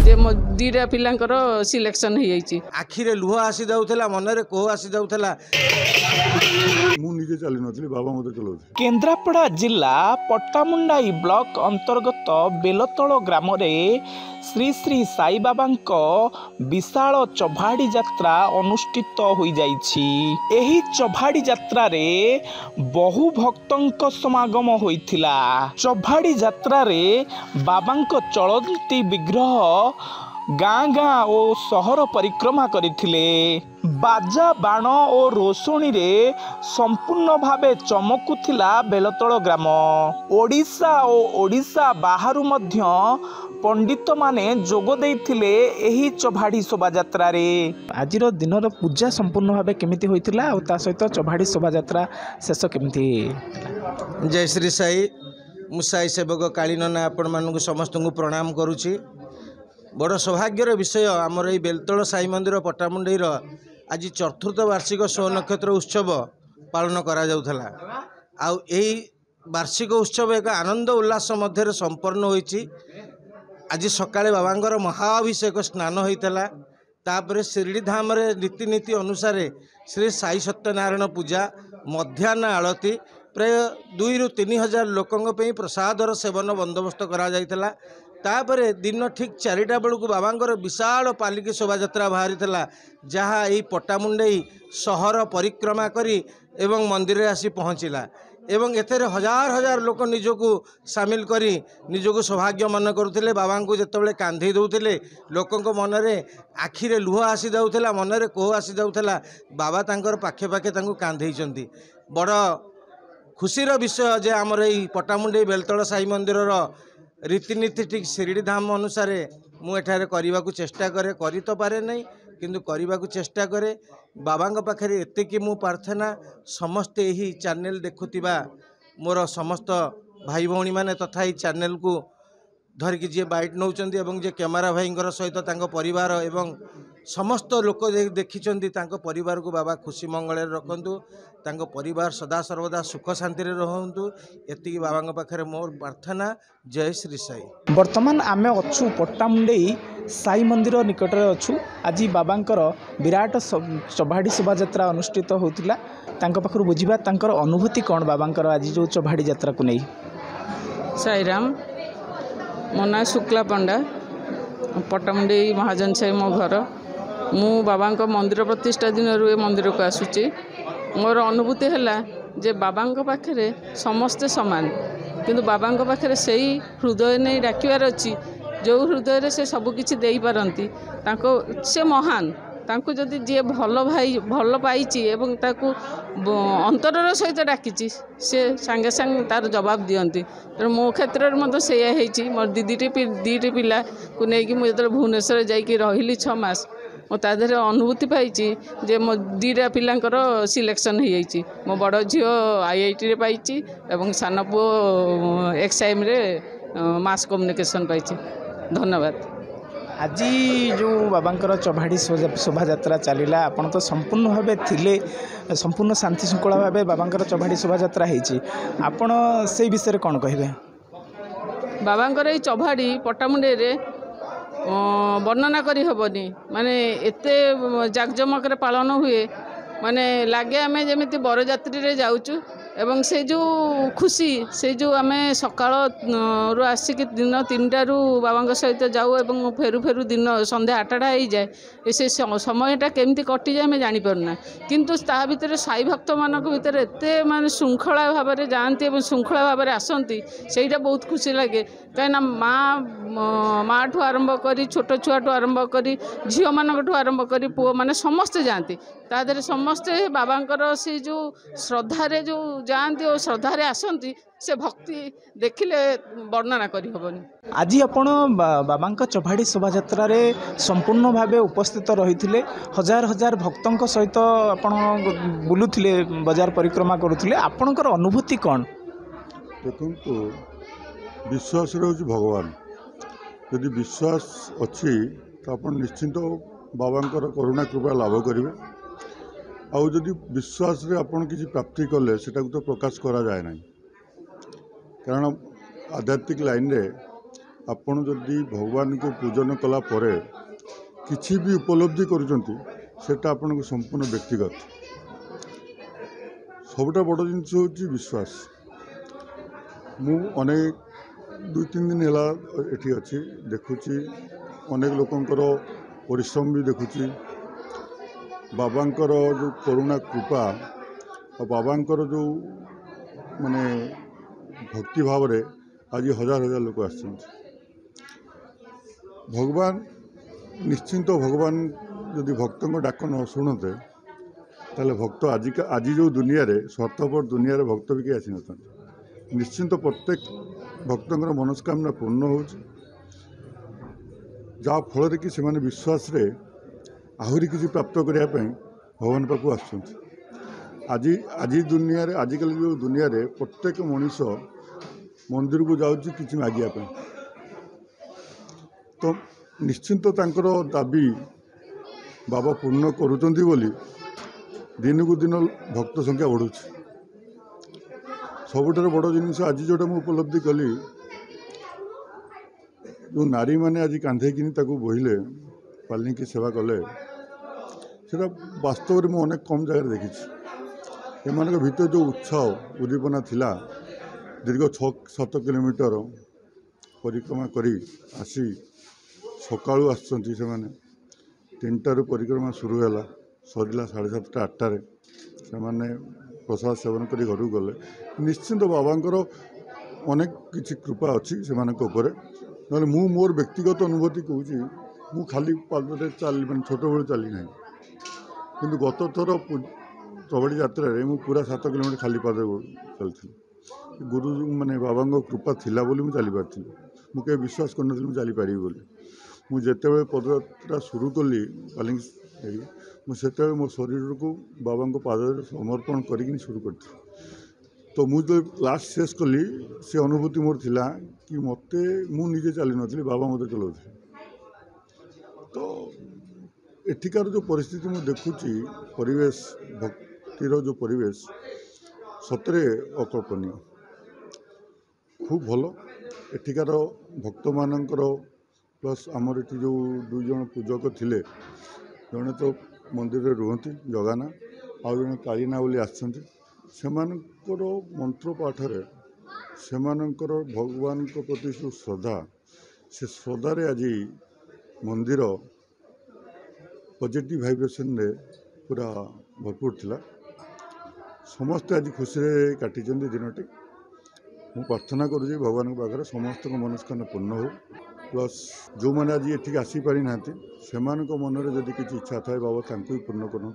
जे मो दीटा पिलांकर सिलेक्शन हो जाइए। आखिरे लुह आसी जाऊला मनरे कोह आसी जाऊला। केन्द्रापड़ा जिला पट्टामुंडाई ब्लॉक अंतर्गत बेलतल ग्राम श्री श्री साई बाबा विशाल चौभाड़ी यात्रा अनुष्ठित हो जाइछि। एही चौभाड़ी यात्रा रे बहु भक्तों समागम होइथिला। चौभाड़ी यात्रा रे बाबांको चलती विग्रह गाँ गाँ और सहर परिक्रमा करथिले। बाजा बाण और रोशनी रे संपूर्ण भावे चमकुथिला बेलतल ग्राम। ओडिशा और ओडिशा बाहरु मध्य पंडित माने जोग देइथिले एही चौभाड़ी शोभा यात्रा रे। आजिर दिनर पूजा संपूर्ण भावे केमिति होइथिला और ता सहित चौभाड़ी शोभा यात्रा शेष केमिति? जय श्री साई। मुसाई सेवक कालीन आपण मानक समस्त को प्रणाम करुछि। बड़ सौभाग्यर विषय आमर ये बेलतल साई मंदिर पट्टामुंडेईर आज चतुर्थ वार्षिक स्व नक्षत्र उत्सव पालन करा जाउथला। आउ एही वार्षिक उत्सव एक आनंद उल्लास मध्य संपन्न होइछि। आज सकाळे बाबांकर महाअभिषेक स्नान होइतला। तापर शिरडी धाम रे रीतिनीति अनुसार श्री साई सत्यनारायण पूजा मध्याह्न आळती प्राय 2 ରୁ 3 हजार लोकों प्रसादर सेवन बंदोबस्त करा जाइतला। तापर दिन ठीक 4टा बेलू बाबांकर विशाल पालिकी शोभा यात्रा बाहरी जहाँ यही पट्टामुंडेई सहर परिक्रमा करी एवं मंदिर आसी पहुँचला। एवं एथेर हजार हजार लोक निजको सामिल करी निजको सौभाग्य मन करुले। बाबा को जितेबाला कांधे दौले लोकों मनरे आखिरे लुह आसी जाऊला मनरे कोह आसी जाऊला। बाबा तांकर पाखे पाखे कांधे बड़ खुशीर विषय जे आमर यही पट्टामुंडेई बेलतल साई मंदिर रीतिनीति ठीक शिरडी धाम अनुसार मुझे करने को चेष्टा करे। करी तो पारे नहीं किंतु करने को चेष्टा करे। बाबा पाखे एतिकी मु प्रार्थना समस्ते यही चैनल देखुवा मोर समस्त भाई भौणी मैंने तथा ये चैनल को धरिकी जी बाइट नौ जे कैमेरा भाई सहित परिवार एवं समस्त लोक देखी परिवार को बाबा खुशी मंगल रखु। परिवार सदा सर्वदा सुख शांति रहतु। एति बाबा पाखे मोर प्रार्थना। जय श्री साई। वर्तमान आम अच्छु पट्टामुंडेई साई मंदिर निकट में अच्छु। आज बाबांकर विराट चौभाड़ी शोभा यात्रा अनुष्ठित होता। पाखु बुझा अनुभूति कौन बाबांकर आज जो चौभाड़ी यात्रा को नहीं? साईराम। मो ना शुक्ला पंडा, पट्टामुंडेई महाजन साई मो घर। मु बाबा मंदिर प्रतिष्ठा दिन रू मंदिर को आसुची। मोर अनुभूति है जे बाबा पाखे समस्ते समान किंतु बाबा पाखे से हृदय नहीं डाकिबार अच्छी जो हृदय से सबकिछि दे पारती से महान। तांको जदि जी भल भाई भल पाई एवं ताकू अंतरर सहित डाकी से सांगे सांगे तार जवाब दियंती। तेणु मो क्षेत्र में मत से मोर दीटी पिला को लेकिन मुझे भुवनेश्वर जाकि रही 6 मास मो तादेह अनुभूति पाई जे मो दीटा पिलांकर सिलेक्शन हो जाइए। मो बड़ झील IIT रे पाई एवं सान पु एक्सआईएम रे मास कम्युनिकेशन पाई। धन्यवाद। आज जो बाबांकर चौभाड़ी शोभा यात्रा चलला आपण तो संपूर्ण भावे थिले संपूर्ण शांति श्रृंखला भावे बाबांकर चौभाड़ी शोभा यात्रा होती। आपण से विषय कौन कहे? बाबांकर ये चौभाड़ी पट्टामुंडेई रे वर्णना करी हेबनी। माने एते जाकजमक पालन हुए माने लगे आम जमी बरजात्री रे जाऊचु एवं से जो खुशी से जो आम सकाल रू आसिक दिन 3टा रू बाबा सहित जाऊ एवं फेरु फेरु दिन संध्या 8टा हो जाए से समयटा केमती कटि जाए आम जानीपारूना। किंतु ता भितर साई भक्त मान भितर एते माने श्रृंखला भाव में जाती और श्रृंखला भाव में आसती से बहुत खुशी लगे। कहीं माँ ठू आरंभ कर छोट छुआ ठू आरंभ कर झील मान आरंभ कर पुओ मैंने समस्ते जाती तादे समस्ते बाबांकर से जो श्रद्धारे जो जाती और श्रद्धारे आसती से भक्ति देखिले वर्णना करी हेबनी। आज आपण बाबांका चौभाड़ी शोभा यात्रा रे संपूर्ण भावे उपस्थित रही हजार हजार भक्तों सहित आपण बुलुथिले बाजार परिक्रमा करुथिले। आपणकर अनुभूति कौन? देखो विश्वास रोज भगवान यदि विश्वास अच्छी तो आप निश्चिंत बाबांकर करुणा कृपा लाभ करेंगे। आउ जदि विश्वास रे आपण किसी प्राप्ति कले सेटा तो प्रकाश करा जाए ना। कारण आध्यात्मिक लाइन रे आपण जदि भगवान को पूजन कला परे किसी भी उपलब्धि करुँच सेटा आपण को संपूर्ण व्यक्तिगत सबुटा बड़ जिनस हूँ विश्वास। मु अनेक 2-3 दिन है ये अच्छी देखुची अनेक लोकंकर परिश्रम भी देखुची बाबांकर जो करुणा कृपा और बाबांकर जो माने भक्ति भाव रे आज हजार हजार लोक आस भगवान निश्चिंत भगवान यदि भक्त डाक न शुणते ताले भक्त आज जो दुनिया रे स्वार्थपर दुनिया रे भक्त भी आसी न निश्चिंत प्रत्येक भक्तर मनस्कामना पूर्ण हो जहाँ फल कि से विश्वास रे आहरी किसी प्राप्त करने भगवान पाक आज आज दुनिया रे आजिकल जो दुनिया रे प्रत्येक मनीष मंदिर को जाऊँगी किसी मागिया तो निश्चिंत तांकर दाबी बाबा पूर्ण करुँच बोली दिन को दिन भक्त संख्या बढ़ुची सबुठार बड़ जिनिस आज जोटा मुझे उपलब्धि कली जो नारी मैंने आज कांधे बोहिले पालिकी सेवा कले से वास्तव में अनेक कम जगह देखी एम भर जो उत्साह उद्दीपना थिला दीर्घ 6-7 किलोमीटर परिक्रमा करी आसी सकाळू आसुचंती से 3टारू परिक्रमा शुरू है सरला 7:30-8टारे से प्रसाद सेवन कर घर गले निश्चिंत बाबांकर अनेक किसी कृपा अच्छी से ना मु मोर व्यक्तिगत अनुभूति कहूँ मु खाली पादे चली मैं छोट बेलू चली ना कि गत थर चबड़ी यात्रा रे मु पूरा 7 किलोमीटर खाली पादे चलती गुरु माने बाबा कृपा थिला बोली मु चली पार्थिली मुझे विश्वास कर चली पारि बोली मुझे पदयात्रा शुरू कली पालिंगी मुझे मो शरीर को बाबा पाद समर्पण करी शुरू कर तो मुझे लास्ट शेष कली से अनुभूति मोर थिला कि मते मु निजे चली नी बाबा मत चलाते तो एठिकार जो परिस्थिति मुझे देखुची परिवेश भक्तिर जो परिवेश सतरे अकल्पनीय खूब भल एठिकार भक्त मानकर प्लस आमर ये जो 2 जन पूजक थिले जड़े तो मंदिर में रुहति जगाना आउ जड़े कालीना बोली आसछन्ति सेमानकर मंत्र पाठरे सेमानकर भगवान को प्रति जो श्रद्धा से श्रद्धारे आज मंदिर पॉजिटिव वाइब्रेशन रे पूरा भरपूर थिला समस्ते आज खुशी काटी दिनटी मु प्रार्थना करुँच भगवान पाखे समस्त मनस्कामना पूर्ण हो प्लस जो मैंने आज ये आसी पारि ना से मन में जदि किसी इच्छा थाए बाबा भी पूर्ण करूँ।